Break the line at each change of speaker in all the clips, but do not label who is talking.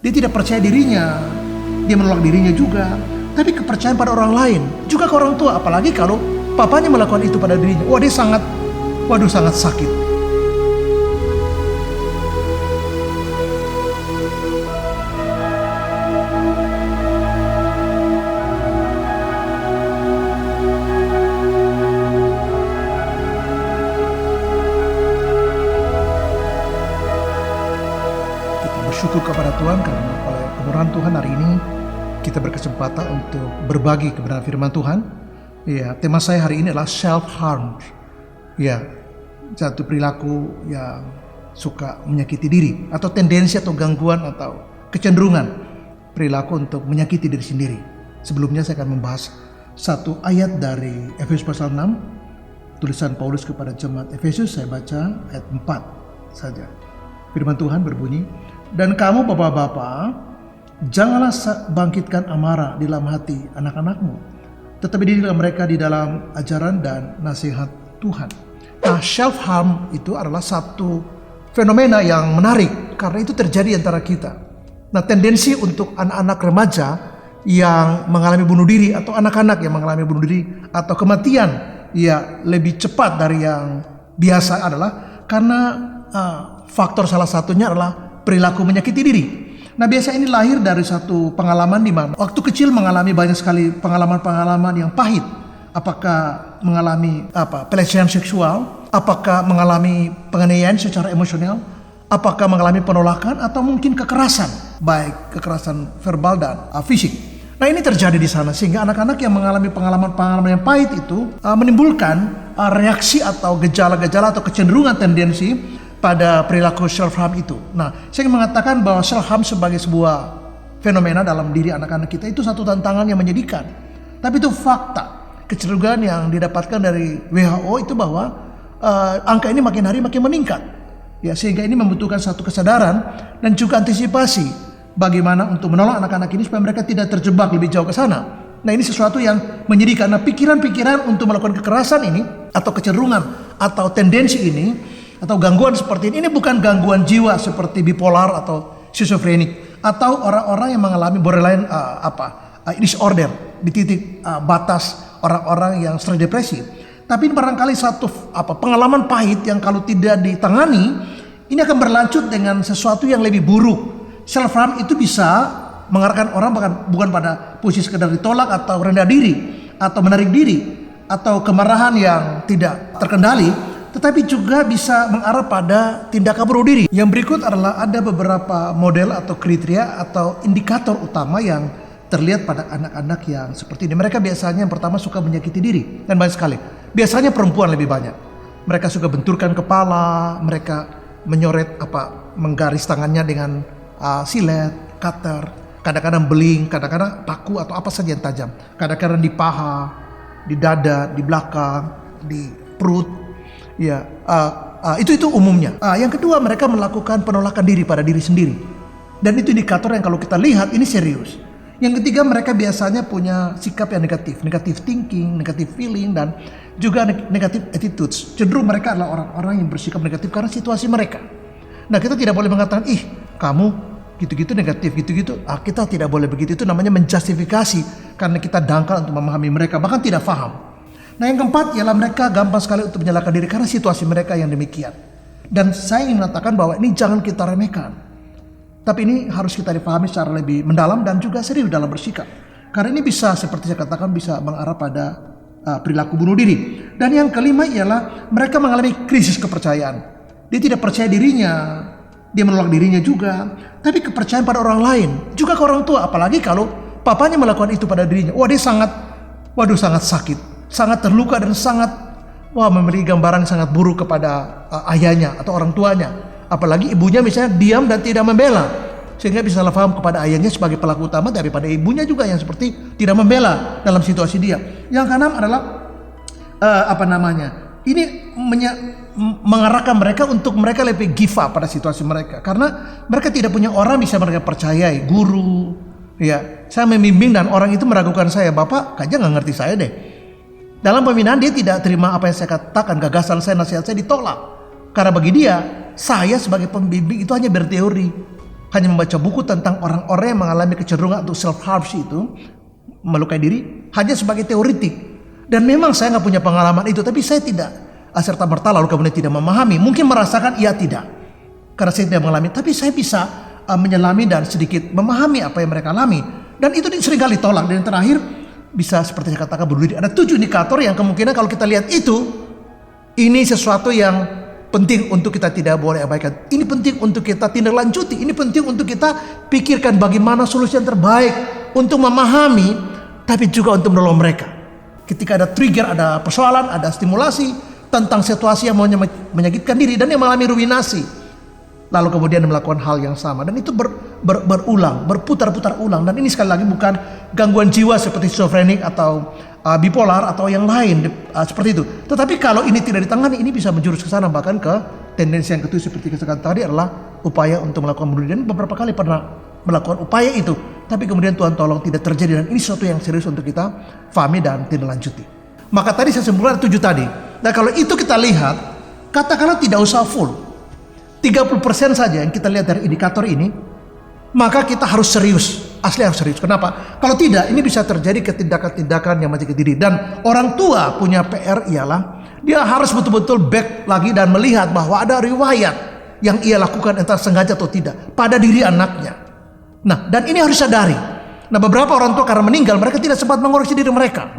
Dia tidak percaya dirinya, dia menolak dirinya juga. Tapi kepercayaan pada orang lain, juga ke orang tua, apalagi kalau papanya melakukan itu pada dirinya. Wah, dia sangat sakit. Kita bersyukur kepada Tuhan karena oleh kemurahan Tuhan hari ini kita berkesempatan untuk berbagi kebenaran firman Tuhan. Ya, tema saya hari ini adalah self harm. Ya, satu perilaku yang suka menyakiti diri atau tendensi atau gangguan atau kecenderungan perilaku untuk menyakiti diri sendiri. Sebelumnya saya akan membahas satu ayat dari Efesus pasal 6, tulisan Paulus kepada jemaat Efesus. Saya baca ayat 4 saja. Firman Tuhan berbunyi, "Dan kamu bapak-bapak, janganlah bangkitkan amarah di dalam hati anak-anakmu, tetapi dididik mereka di dalam ajaran dan nasihat Tuhan." Nah, self harm itu adalah satu fenomena yang menarik karena itu terjadi antara kita. Nah, tendensi untuk anak-anak remaja yang mengalami bunuh diri atau anak-anak yang mengalami bunuh diri atau kematian ya lebih cepat dari yang biasa adalah karena faktor salah satunya adalah perilaku menyakiti diri. Nah, biasa ini lahir dari satu pengalaman di mana waktu kecil mengalami banyak sekali pengalaman-pengalaman yang pahit. Apakah mengalami pelecehan seksual, apakah mengalami penganiayaan secara emosional, apakah mengalami penolakan atau mungkin kekerasan, baik kekerasan verbal dan fisik. Nah, ini terjadi di sana sehingga anak-anak yang mengalami pengalaman-pengalaman yang pahit itu menimbulkan reaksi atau gejala-gejala atau kecenderungan tendensi pada perilaku self harm itu. Nah, saya ingin mengatakan bahwa self harm sebagai sebuah fenomena dalam diri anak-anak kita itu satu tantangan yang menyedihkan. Tapi itu fakta. Kecenderungan yang didapatkan dari WHO itu bahwa angka ini makin hari makin meningkat. Ya, sehingga ini membutuhkan satu kesadaran dan juga antisipasi bagaimana untuk menolong anak-anak ini supaya mereka tidak terjebak lebih jauh ke sana. Nah, ini sesuatu yang menyedihkan. Nah, pikiran-pikiran untuk melakukan kekerasan ini atau kecenderungan atau tendensi ini atau gangguan seperti ini bukan gangguan jiwa seperti bipolar atau schizofrenik atau orang-orang yang mengalami borderline disorder di titik batas orang-orang yang stres depresi. Tapi ini barangkali satu pengalaman pahit yang kalau tidak ditangani ini akan berlanjut dengan sesuatu yang lebih buruk. Self harm itu bisa mengarahkan orang bukan pada posisi sekedar ditolak atau rendah diri atau menarik diri atau kemarahan yang tidak terkendali, tetapi juga bisa mengarah pada tindakan bunuh diri. Yang berikut adalah ada beberapa model atau kriteria atau indikator utama yang terlihat pada anak-anak yang seperti ini. Mereka biasanya yang pertama suka menyakiti diri dan banyak sekali. Biasanya perempuan lebih banyak. Mereka suka benturkan kepala, mereka menyoret menggaris tangannya dengan silet, cutter, kadang-kadang beling, kadang-kadang paku atau apa saja yang tajam. Kadang-kadang di paha, di dada, di belakang, di perut. Ya, itu umumnya. Yang kedua, mereka melakukan penolakan diri pada diri sendiri. Dan itu indikator yang kalau kita lihat ini serius. Yang ketiga, mereka biasanya punya sikap yang negatif thinking, negatif feeling, dan juga negatif attitudes. Cenderung mereka adalah orang-orang yang bersikap negatif karena situasi mereka. Nah, kita tidak boleh mengatakan, kamu gitu-gitu negatif, gitu-gitu. Kita tidak boleh begitu, itu namanya menjustifikasi karena kita dangkal untuk memahami mereka, bahkan tidak paham. Nah, yang keempat ialah mereka gampang sekali untuk menyalahkan diri karena situasi mereka yang demikian. Dan saya ingin mengatakan bahwa ini jangan kita remehkan. Tapi ini harus kita dipahami secara lebih mendalam dan juga serius dalam bersikap. Karena ini bisa, seperti saya katakan, bisa mengarah pada perilaku bunuh diri. Dan yang kelima ialah mereka mengalami krisis kepercayaan. Dia tidak percaya dirinya, dia menolak dirinya juga. Tapi kepercayaan pada orang lain, juga ke orang tua. Apalagi kalau papanya melakukan itu pada dirinya. Dia sangat sakit, sangat terluka dan sangat memiliki gambaran sangat buruk kepada ayahnya atau orang tuanya. Apalagi ibunya misalnya diam dan tidak membela, sehingga bisa salah paham kepada ayahnya sebagai pelaku utama daripada ibunya juga yang seperti tidak membela dalam situasi dia. Yang keenam adalah ini mengarahkan mereka untuk mereka lebih give up pada situasi mereka karena mereka tidak punya orang bisa mereka percayai, guru. Ya, saya membimbing dan orang itu meragukan saya, "Bapak kayaknya nggak ngerti saya deh." Dalam pembinaan dia tidak terima apa yang saya katakan, gagasan saya, nasihat saya ditolak. Karena bagi dia, saya sebagai pembimbing itu hanya berteori. hanya membaca buku tentang orang-orang yang mengalami kecenderungan untuk self-harm itu, melukai diri, hanya sebagai teoritik. Dan memang saya nggak punya pengalaman itu, tapi saya tidak serta-merta lalu kemudian tidak memahami. Mungkin merasakan, iya tidak. Karena saya tidak mengalami, tapi saya bisa menyelami dan sedikit memahami apa yang mereka alami. Dan itu seringkali ditolak. Dan yang terakhir, bisa seperti saya katakan bunuh diri. Ada 7 indikator yang kemungkinan kalau kita lihat itu, ini sesuatu yang penting untuk kita tidak boleh abaikan. Ini penting untuk kita tindak lanjuti. Ini penting untuk kita pikirkan bagaimana solusi yang terbaik untuk memahami, tapi juga untuk menolong mereka. Ketika ada trigger, ada persoalan, ada stimulasi tentang situasi yang mau menyakitkan diri dan yang mengalami ruinasi, lalu kemudian melakukan hal yang sama, dan itu berulang, berputar-putar ulang. Dan ini sekali lagi bukan gangguan jiwa seperti schizofrenik atau bipolar atau yang lain seperti itu. Tetapi kalau ini tidak ditangani, ini bisa menjurus ke sana, bahkan ke tendensi yang ketujuh seperti saya katakan tadi adalah upaya untuk melakukan bunuh diri. Dan beberapa kali pernah melakukan upaya itu, tapi kemudian Tuhan tolong tidak terjadi. Dan ini sesuatu yang serius untuk kita pahami dan tidak lanjuti. Maka tadi saya sebutkan 7 tadi. Nah kalau itu kita lihat, katakanlah tidak usah full, 30% saja yang kita lihat dari indikator ini, maka kita harus serius. Asli harus serius. Kenapa? Kalau tidak, ini bisa terjadi tindakan-tindakan yang menyakiti diri. Dan orang tua punya PR ialah dia harus betul-betul back lagi dan melihat bahwa ada riwayat yang ia lakukan entah sengaja atau tidak pada diri anaknya. Nah, dan ini harus sadari. Nah, beberapa orang tua karena meninggal, mereka tidak sempat mengoreksi diri mereka.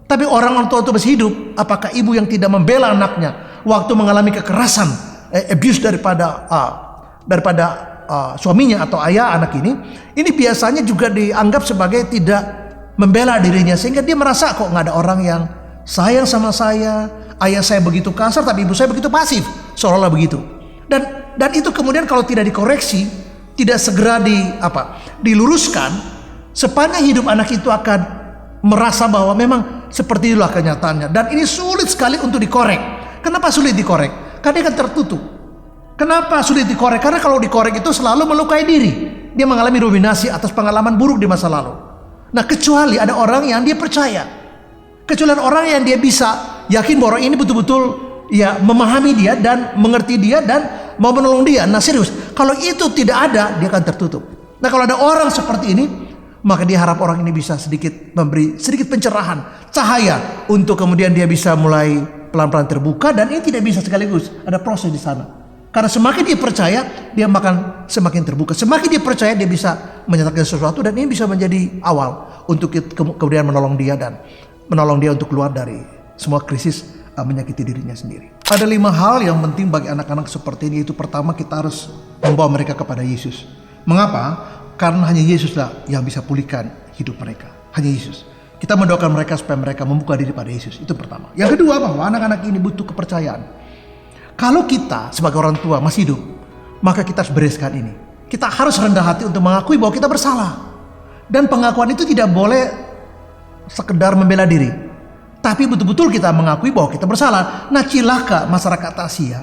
Tapi orang tua itu masih hidup. Apakah ibu yang tidak membela anaknya waktu mengalami kekerasan, abuse daripada suaminya atau ayah anak ini biasanya juga dianggap sebagai tidak membela dirinya, sehingga dia merasa kok nggak ada orang yang sayang sama saya, ayah saya begitu kasar tapi ibu saya begitu pasif, seolah-olah begitu. Dan itu kemudian kalau tidak dikoreksi, tidak segera diluruskan, sepanjang hidup anak itu akan merasa bahwa memang seperti itulah kenyataannya. Dan ini sulit sekali untuk dikorek. Kenapa sulit dikorek? Karena dia kan tertutup. Kenapa sulit dikorek? Karena kalau dikorek itu selalu melukai diri. Dia mengalami ruminasi atas pengalaman buruk di masa lalu. Nah, kecuali ada orang yang dia percaya. Kecuali orang yang dia bisa yakin bahwa orang ini betul-betul ya memahami dia dan mengerti dia dan mau menolong dia. Nah, serius. Kalau itu tidak ada, dia akan tertutup. Nah, kalau ada orang seperti ini, maka dia harap orang ini bisa memberi sedikit pencerahan, cahaya, untuk kemudian dia bisa mulai pelan-pelan terbuka. Dan ini tidak bisa sekaligus, ada proses di sana. Karena semakin dia percaya, dia akan semakin terbuka. Semakin dia percaya, dia bisa menyatakan sesuatu, dan ini bisa menjadi awal untuk kemudian menolong dia dan menolong dia untuk keluar dari semua krisis menyakiti dirinya sendiri. Ada 5 hal yang penting bagi anak-anak seperti ini. Yaitu pertama, kita harus membawa mereka kepada Yesus. Mengapa? Karena hanya Yesuslah yang bisa pulihkan hidup mereka. Hanya Yesus. Kita mendoakan mereka supaya mereka membuka diri pada Yesus. Itu pertama. Yang kedua, bahwa anak-anak ini butuh kepercayaan. Kalau kita sebagai orang tua masih hidup, maka kita harus bereskan ini. Kita harus rendah hati untuk mengakui bahwa kita bersalah. Dan pengakuan itu tidak boleh sekedar membela diri, tapi betul-betul kita mengakui bahwa kita bersalah. Nah, cilaka masyarakat Asia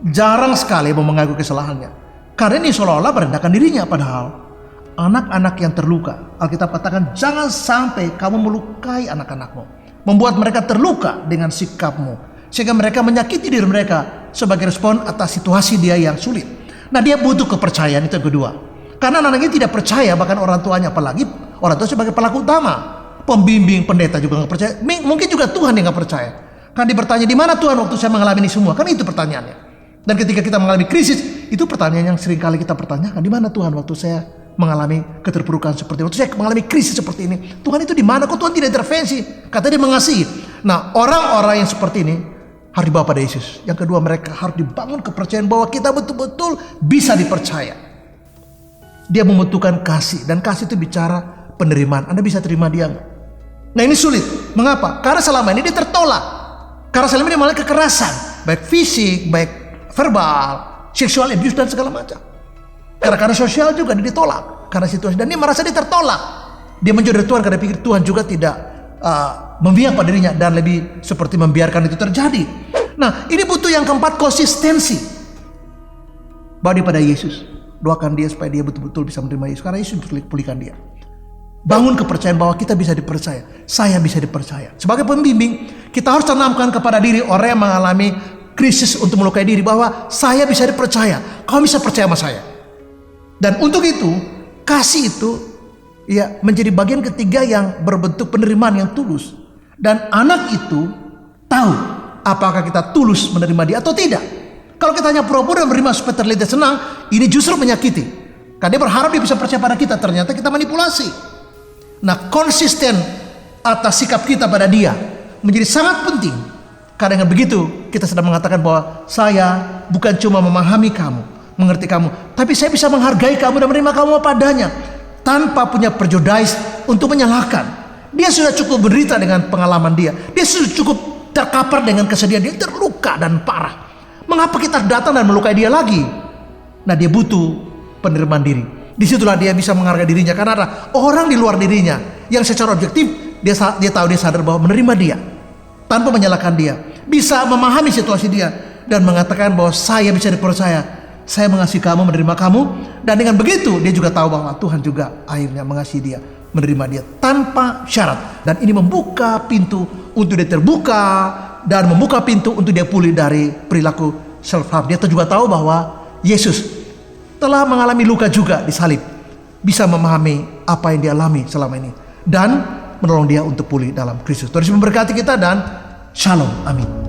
jarang sekali mau mengakui kesalahannya, karena ini seolah-olah merendahkan dirinya. Padahal anak-anak yang terluka, Alkitab katakan jangan sampai kamu melukai anak-anakmu, membuat mereka terluka dengan sikapmu, sehingga mereka menyakiti diri mereka sebagai respon atas situasi dia yang sulit. Nah, dia butuh kepercayaan, itu yang kedua. Karena anak-anaknya tidak percaya, bahkan orang tuanya, apalagi orang tua sebagai pelaku utama. Pembimbing, pendeta juga nggak percaya. Mungkin juga Tuhan yang nggak percaya. Kan dia bertanya, di mana Tuhan waktu saya mengalami ini semua? Kan itu pertanyaannya. Dan ketika kita mengalami krisis, itu pertanyaan yang sering kali kita pertanyakan. Di mana Tuhan waktu saya mengalami keterpurukan seperti ini? Waktu saya mengalami krisis seperti ini, Tuhan itu di mana? Kok Tuhan tidak intervensi? Kata dia mengasihi. Nah, orang-orang yang seperti ini harus dibawa pada Yesus. Yang kedua, mereka harus dibangun kepercayaan bahwa kita betul-betul bisa dipercaya. Dia membutuhkan kasih, dan kasih itu bicara penerimaan. Anda bisa terima dia nggak? Nah, ini sulit. Mengapa? Karena selama ini dia tertolak. Karena selama ini malah kekerasan, baik fisik, baik verbal, sexual abuse dan segala macam. Karena sosial juga dia ditolak karena situasi, dan dia merasa dia tertolak. Dia menjauh dari Tuhan karena pikir Tuhan juga tidak membiarkan pada dirinya, dan lebih seperti membiarkan itu terjadi. Nah, ini butuh yang keempat, konsistensi. Bawa dia pada Yesus. Doakan dia supaya dia betul-betul bisa menerima Yesus, karena Yesus pulihkan dia. Bangun kepercayaan bahwa kita bisa dipercaya. Saya bisa dipercaya. Sebagai pembimbing, kita harus tanamkan kepada diri orang yang mengalami krisis untuk melukai diri bahwa saya bisa dipercaya. Kau bisa percaya sama saya. Dan untuk itu, kasih itu ya menjadi bagian ketiga yang berbentuk penerimaan yang tulus. Dan anak itu tahu apakah kita tulus menerima dia atau tidak. Kalau kita hanya pura-pura menerima supaya terlihat senang, ini justru menyakiti. Karena dia berharap dia bisa percaya pada kita, ternyata kita manipulasi. Nah, konsisten atas sikap kita pada dia menjadi sangat penting. Karena dengan begitu kita sedang mengatakan bahwa saya bukan cuma memahami kamu, mengerti kamu, tapi saya bisa menghargai kamu dan menerima kamu padanya tanpa punya prejudice untuk menyalahkan. Dia sudah cukup menderita dengan pengalaman dia. Dia sudah cukup terkapar dengan kesedihan dia, terluka dan parah. Mengapa kita datang dan melukai dia lagi? Nah, dia butuh penerimaan diri. Disitulah dia bisa menghargai dirinya, karena ada orang di luar dirinya yang secara objektif dia tahu, dia sadar bahwa menerima dia tanpa menyalahkan dia, bisa memahami situasi dia dan mengatakan bahwa saya bisa dipercaya, saya mengasihi kamu, menerima kamu. Dan dengan begitu dia juga tahu bahwa Tuhan juga akhirnya mengasihi dia, menerima dia tanpa syarat. Dan ini membuka pintu untuk dia terbuka dan membuka pintu untuk dia pulih dari perilaku self harm. Dia juga tahu bahwa Yesus telah mengalami luka juga di salib, bisa memahami apa yang dia alami selama ini dan menolong dia untuk pulih dalam Kristus. Tuhan Yesus memberkati kita dan shalom, amin.